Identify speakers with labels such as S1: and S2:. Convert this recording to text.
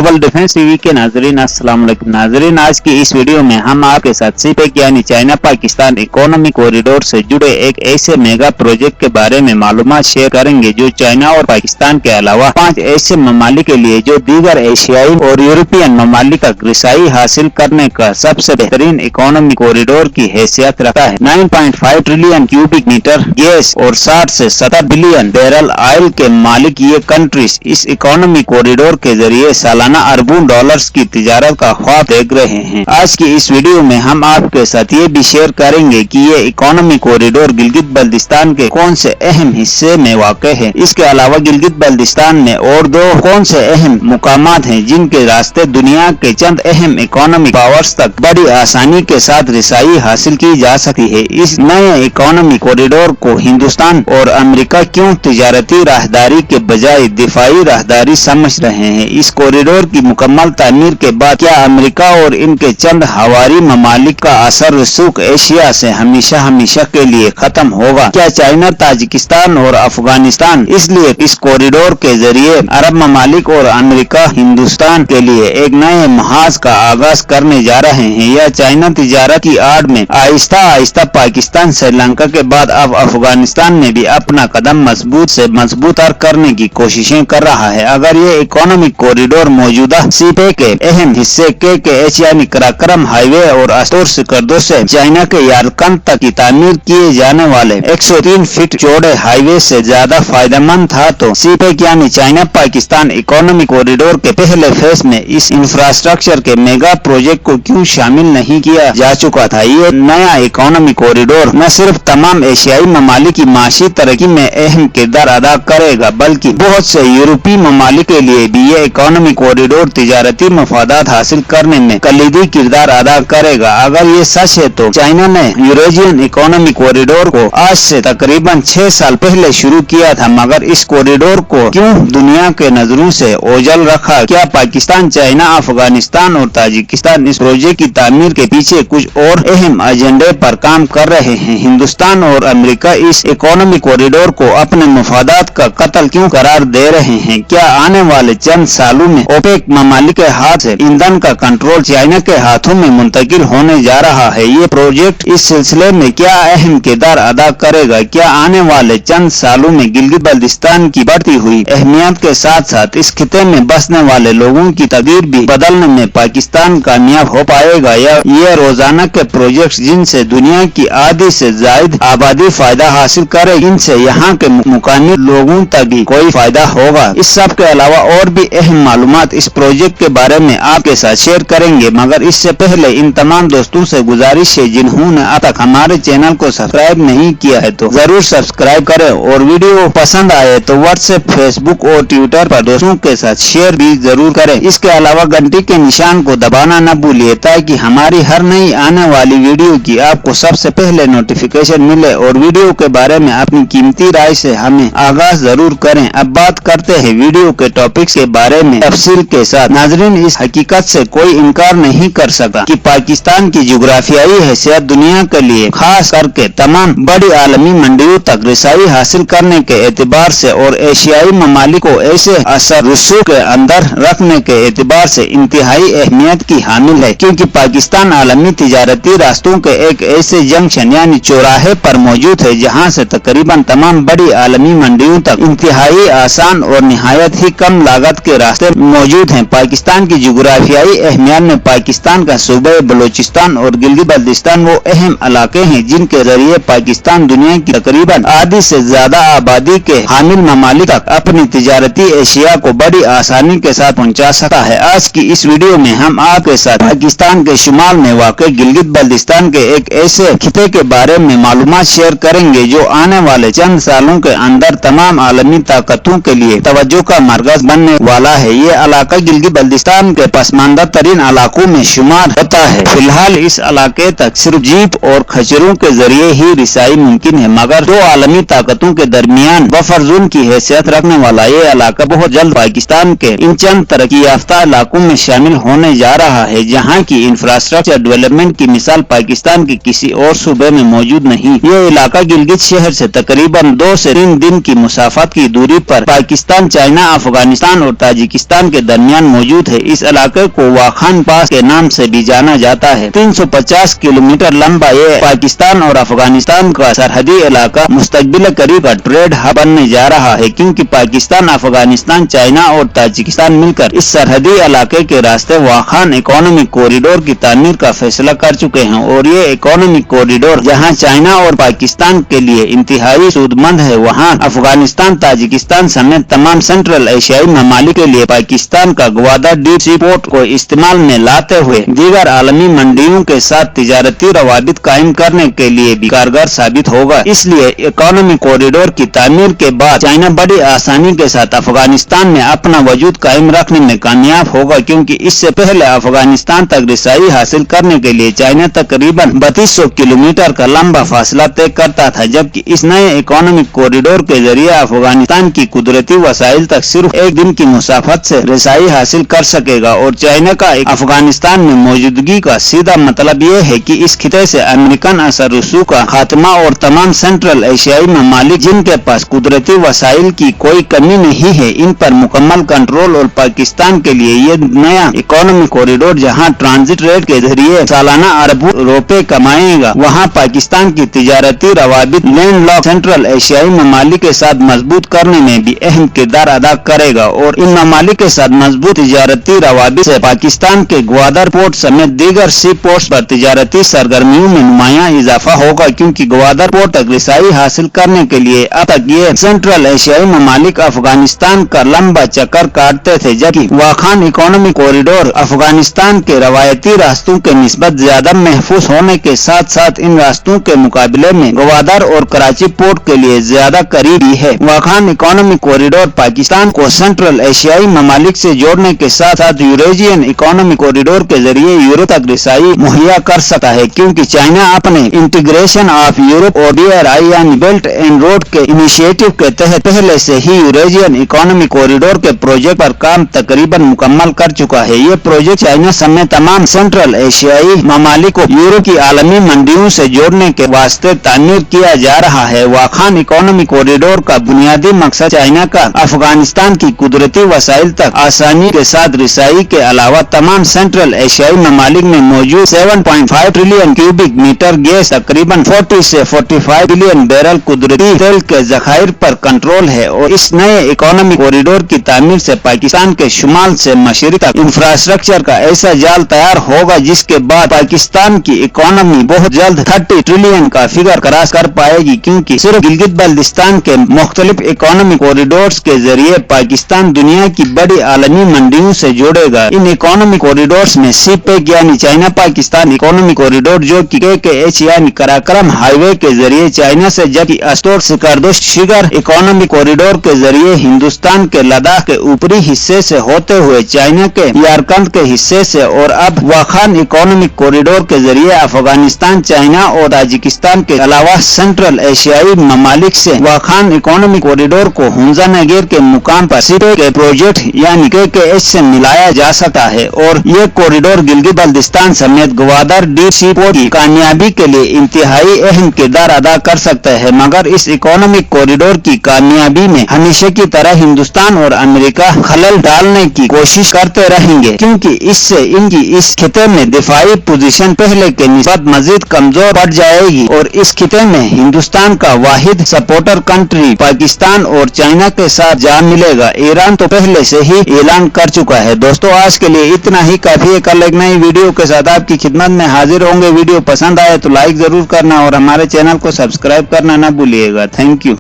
S1: Global defence TV के नाजरीन अस्सलाम वालेकुम। नाजरीन, आज की इस वीडियो में हम आपके साथ सीपेक यानी चाइना पाकिस्तान इकोनॉमिक कॉरिडोर से जुड़े एक ऐसे मेगा प्रोजेक्ट के बारे में मालूमात शेयर करेंगे जो चाइना और पाकिस्तान के अलावा 5 ऐसे ममालिक के लिए जो दीगर एशियाई और यूरोपियन ममालिक तक रसाई हासिल करने का सबसे बेहतरीन इकोनॉमिक कॉरिडोर की हैसियत रखता है। 9.5 ट्रिलियन क्यूबिक मीटर गैस और 60 से 70 बिलियन बैरल ऑयल के मालिक ये कंट्रीज इस इकोनॉमिक कॉरिडोर के जरिए सालाना अरबों डॉलर्स की तिजारत का ख्वाब देख रहे हैं। आज की इस वीडियो में हम आपके साथ ये भी शेयर करेंगे कि ये इकोनॉमिक कॉरिडोर गिलगित बल्तिस्तान के कौन से अहम हिस्से में वाक़ है। इसके अलावा गिलगित बल्तिस्तान में और दो कौन से अहम मुकामात हैं जिनके रास्ते दुनिया के चंद अहम इकोनॉमिक पावर्स तक बड़ी आसानी के साथ रसाई हासिल की जा सकती है। इस नए इकोनॉमिक कॉरिडोर को हिंदुस्तान और अमेरिका क्यों तिजारती राहदारी के बजाय दिफाई राहदारी समझ रहे हैं। इस कॉरिडोर की मुकम्मल तामीर के बाद क्या अमेरिका और इनके चंद हवारी ममालिक का असर रसूख एशिया से हमेशा हमेशा के लिए खत्म होगा। क्या चाइना, ताजिकिस्तान और अफगानिस्तान इसलिए इस कॉरिडोर के जरिए अरब ममालिक और अमेरिका हिंदुस्तान के लिए एक नए महाज का आगाज करने जा रहे हैं, या चाइना तिजारत की आड़ में आहिस्ता आहिस्ता पाकिस्तान, श्रीलंका के बाद अब अफगानिस्तान में भी अपना कदम मजबूत से मजबूतर करने की कोशिशें कर रहा है। अगर ये इकोनॉमिक कॉरिडोर मौजूदा सीपेक के अहम हिस्से KKH यानी कराक्रम हाईवे और अस्टोर सिकरदो से चाइना के यारकंद तक की तामीर किए जाने वाले 103 फीट चौड़े हाईवे से ज्यादा फायदेमंद था, तो सीपेक यानी चाइना पाकिस्तान इकोनॉमिक कॉरिडोर के पहले फेज में इस इंफ्रास्ट्रक्चर के मेगा प्रोजेक्ट को क्यों शामिल नहीं किया जा चुका था। ये नया इकोनॉमिक कॉरिडोर न सिर्फ तमाम एशियाई ममालिक की माशी तरक्की में अहम किरदार अदा करेगा, बल्कि बहुत से यूरोपीय ममालिक के लिए भी ये इकोनॉमिक कॉरिडोर तिजारती मफादात हासिल करने में कलीदी किरदार अदा करेगा। अगर ये सच है तो चाइना ने यूरेशियन इकोनॉमिक कॉरिडोर को आज से तकरीबन 6 साल पहले शुरू किया था, मगर इस कॉरिडोर को क्यों दुनिया के नजरों से ओझल रखा। क्या पाकिस्तान, चाइना, अफगानिस्तान और ताजिकिस्तान इस प्रोजेक्ट की तामीर के पीछे कुछ और अहम एजेंडे पर काम कर रहे हैं। हिंदुस्तान और अमेरिका इस इकोनॉमिक कॉरिडोर को अपने मफादात का कत्ल क्यों करार दे रहे हैं। क्या आने वाले चंद सालों में ओपेक ममालिक के हाथ से ईंधन का कंट्रोल चाइना के हाथों में मुंतकिल होने जा रहा है। ये प्रोजेक्ट इस सिलसिले में क्या अहम किरदार अदा करेगा। क्या आने वाले चंद सालों में गिलगित बल्तिस्तान की बढ़ती हुई अहमियत के साथ साथ इस खिते में बसने वाले लोगों की तकदीर भी बदलने में पाकिस्तान कामयाब हो पाएगा, या ये रोजाना के प्रोजेक्ट जिनसे दुनिया की आधी से ज्यादा आबादी फायदा हासिल करे, इनसे यहाँ के मुकामी लोगों तक भी कोई फायदा होगा। इस सब के अलावा और भी अहम मालूमात इस प्रोजेक्ट के बारे में आपके साथ शेयर करेंगे, मगर इससे पहले इन तमाम दोस्तों से गुजारिश है जिन्होंने अब तक हमारे चैनल को सब्सक्राइब नहीं किया है तो जरूर सब्सक्राइब करें, और वीडियो पसंद आए तो व्हाट्सएप, फेसबुक और ट्विटर पर दोस्तों के साथ शेयर भी जरूर करें। इसके अलावा घंटी के निशान को दबाना न भूलिए ताकि हमारी हर नई आने वाली वीडियो की आपको सबसे पहले नोटिफिकेशन मिले, और वीडियो के बारे में अपनी कीमती राय से हमें आगाज जरूर करें। अब बात करते हैं वीडियो के टॉपिक्स के बारे में तफसील के साथ। नाजरीन, इस हकीकत से कोई इनकार नहीं कर सकता कि पाकिस्तान की जुग्राफियाई हैसियत दुनिया के लिए खास करके तमाम बड़ी आलमी मंडियों तक रसाई हासिल करने के एतबार से और एशियाई ममालिक को ऐसे असर रसूख के अंदर रखने के एतबार से इंतहाई अहमियत की हामिल है, क्योंकि पाकिस्तान आलमी तिजारती रास्तों के एक ऐसे जंक्शन यानी चौराहे पर मौजूद है जहाँ से तकरीबन तमाम बड़ी आलमी मंडियों तक इंतहाई आसान और निहायत ही कम लागत के रास्ते मौजूद हैं। पाकिस्तान की जुग्राफियाई अहमियत में पाकिस्तान का सूबे बलूचिस्तान और गिलगित बल्तिस्तान वो अहम इलाके हैं जिनके जरिए पाकिस्तान दुनिया की तकरीबन आधी से ज्यादा आबादी के हामिल ममालिक तक अपनी तिजारती एशिया को बड़ी आसानी के साथ पहुंचा सकता है। आज की इस वीडियो में हम आपके साथ पाकिस्तान के शुमाल में वाक़ गिलगित बल्तिस्तान के एक ऐसे खिते के बारे में मालूमात शेयर करेंगे जो आने वाले चंद सालों के अंदर तमाम आलमी ताकतों के लिए तवज्जो का मरकज बनने वाला है। ये इलाका गिलगित बल्तिस्तान के पसमानदा तरीन इलाकों में शुमार होता है। फिलहाल इस इलाके तक सिर्फ जीप और खच्चरों के जरिए ही रिसाई मुमकिन है, मगर दो आलमी ताकतों के दरमियान बफर जोन की हैसियत रखने वाला ये इलाका बहुत जल्द पाकिस्तान के इन चंद तरक्की याफ्ता इलाकों में शामिल होने जा रहा है जहाँ की इंफ्रास्ट्रक्चर डेवलपमेंट की मिसाल पाकिस्तान के किसी और सूबे में मौजूद नहीं। ये इलाका गिलगित शहर से तकरीबन 2 से 3 दिन की मुसाफत की दूरी पर पाकिस्तान, चाइना, अफगानिस्तान और ताजिकिस्तान के दरमियान मौजूद है। इस इलाके को वाखान पास के नाम से भी जाना जाता है। 350 किलोमीटर लंबा ये पाकिस्तान और अफगानिस्तान का सरहदी इलाका मुस्तकबिल करीब का ट्रेड हब बनने जा रहा है, क्योंकि पाकिस्तान, अफगानिस्तान, चाइना और ताजिकिस्तान मिलकर इस सरहदी इलाके के रास्ते वाखान इकोनॉमिक कॉरिडोर की तामीर का फैसला कर चुके हैं। और ये इकोनॉमिक कॉरिडोर जहां चाइना और पाकिस्तान के लिए इंतहाई सूदमंद है, वहां अफगानिस्तान, ताजिकिस्तान समेत तमाम सेंट्रल एशियाई ममालिक के लिए पाकिस्तान का ग्वादर डीप सी पोर्ट को इस्तेमाल में लाते हुए दीगर आलमी मंडियों के साथ तिजारती रवाबित कायम करने के लिए भी कारगर साबित होगा। इसलिए इकोनॉमिक कॉरिडोर की तामीर के बाद चाइना बड़ी आसानी के साथ अफगानिस्तान में अपना वजूद कायम रखने में कामयाब होगा, क्योंकि इससे पहले अफगानिस्तान तक रिसाई हासिल करने के लिए चाइना तकरीबन 3200 किलोमीटर का लंबा फासला तय करता था, जबकि इस नए इकोनॉमिक कॉरिडोर के जरिए अफगानिस्तान की कुदरती वसाइल तक सिर्फ एक दिन की मुसाफत से रिसाई हासिल कर सकेगा। और चाइना का अफगानिस्तान में मौजूदगी का सीधा मतलब यह है कि इस खिते से अमेरिकन असर रसूख का खात्मा और तमाम सेंट्रल एशियाई ममालिक जिनके पास कुदरती वसाइल की कोई कमी नहीं है, इन पर मुकम्मल कंट्रोल। और पाकिस्तान के लिए ये नया इकोनॉमिक कॉरिडोर जहां ट्रांजिट रेट के जरिए सालाना अरबों रुपए कमाएगा, वहां पाकिस्तान की तिजारती रवाबित लैंड लॉक सेंट्रल एशियाई ममालिक के साथ मजबूत करने में भी अहम किरदार अदा करेगा। और इन ममालिक के साथ मजबूत तिजारती रवाबित से पाकिस्तान के ग्वादर पोर्ट समेत दीगर सी पोर्ट्स पर तिजारती सरगर्मियों में नुमाया इजाफा होगा, क्योंकि ग्वादर पोर्ट तक रिसाई हासिल करने के लिए अब तक ये सेंट्रल एशियाई ममालिक अफगानिस्तान का लंबा चक्कर काटते थे, जबकि वाखान इकोनॉमिक कॉरिडोर अफगानिस्तान के रवायती रास्तों के निस्बत ज्यादा महफूज होने के साथ साथ इन रास्तों के मुकाबले में ग्वादर और कराची पोर्ट के लिए ज्यादा करीबी है। वाखान इकोनॉमिक कॉरिडोर पाकिस्तान को सेंट्रल एशियाई ममालिक से जोड़ने के साथ साथ यूरेशियन इकोनॉमिक कॉरिडोर के जरिए यूरोप तक रिसाई मुहैया कर सकता है, क्योंकि चाइना अपने इंटीग्रेशन ऑफ यूरोप ODRI यानी बेल्ट एंड रोड के इनिशिएटिव के तहत पहले से ही यूरेशियन इकोनॉमिक कॉरिडोर के प्रोजेक्ट पर काम तकरीबन मुकम्मल कर चुका है। ये प्रोजेक्ट चाइना समेत तमाम सेंट्रल एशियाई ममालिक को यूरोप की आलमी मंडियों से जोड़ने के वास्ते तामीर किया जा रहा है। वाखान इकोनॉमिक कॉरिडोर का बुनियादी मकसद चाइना का अफगानिस्तान की कुदरती वसाइल तक आसानी के साथ रिसाई के अलावा तमाम सेंट्रल एशियाई ममालिक में मौजूद 7.5 ट्रिलियन क्यूबिक मीटर गैस, तकरीबन 40 से 45 बिलियन बैरल कुदरती तेल के जखायर पर कंट्रोल है। और इस नए इकोनॉमिक कॉरिडोर की तामीर से पाकिस्तान के शुमाल से मशरिक तक इंफ्रास्ट्रक्चर का ऐसा जाल तैयार होगा, जिसके बाद पाकिस्तान की इकोनॉमी बहुत जल्द 30 ट्रिलियन का फिगर क्रॉस कर पाएगी, क्योंकि सिर्फ गिलगित बल्तिस्तान के मुख्तलिफ इकोनॉमिक कॉरिडोर्स के जरिए पाकिस्तान दुनिया की बड़ी आलमी मंडियों से जोड़ेगा। इन इकोनॉमिक कॉरिडोर्स में सीपेक यानी चाइना पाकिस्तान इकोनॉमिक कॉरिडोर, जो कि KKH यानी कराक्रम हाईवे के जरिए चाइना से, जबकि अस्टोर सिकरदोश शिगर इकोनॉमिक कॉरिडोर के जरिए हिंदुस्तान के लद्दाख के ऊपरी हिस्से से होते हुए चाइना के यारकंद के हिस्से से, और अब वाखान इकोनॉमिक कॉरिडोर के जरिए अफगानिस्तान, चाइना और ताजिकिस्तान के अलावा सेंट्रल एशियाई ममालिक से वाखान इकोनॉमिक कॉरिडोर को हुंजा नगेर के मुकाम पर सीपेक के प्रोजेक्ट यानी KKH से मिलाया जा सकता है। और ये कॉरिडोर गिलगित बल्तिस्तान समेत ग्वादर डीप सी पोर्ट की कामयाबी के लिए इंतहाई अहम किरदार अदा कर सकता है। मगर इस इकोनॉमिक कॉरिडोर की कामयाबी में हमेशा की तरह हिंदुस्तान और अमेरिका खलल डालने की कोशिश करते रहेंगे, क्योंकि इससे इनकी इस खिते में दिफाई पोजीशन पहले के निस्बत मजीद कमजोर पड़ जाएगी। और इस खिते में हिंदुस्तान का वाहिद सपोर्टर कंट्री पाकिस्तान और चाइना के साथ जा मिलेगा। ईरान तो पहले से ही ऐलान कर चुका है। दोस्तों, आज के लिए इतना ही काफी है। कल एक नई वीडियो के साथ आपकी खिदमत में हाजिर होंगे। वीडियो पसंद आए तो लाइक जरूर करना और हमारे चैनल को सब्सक्राइब करना न भूलिएगा। Thank you.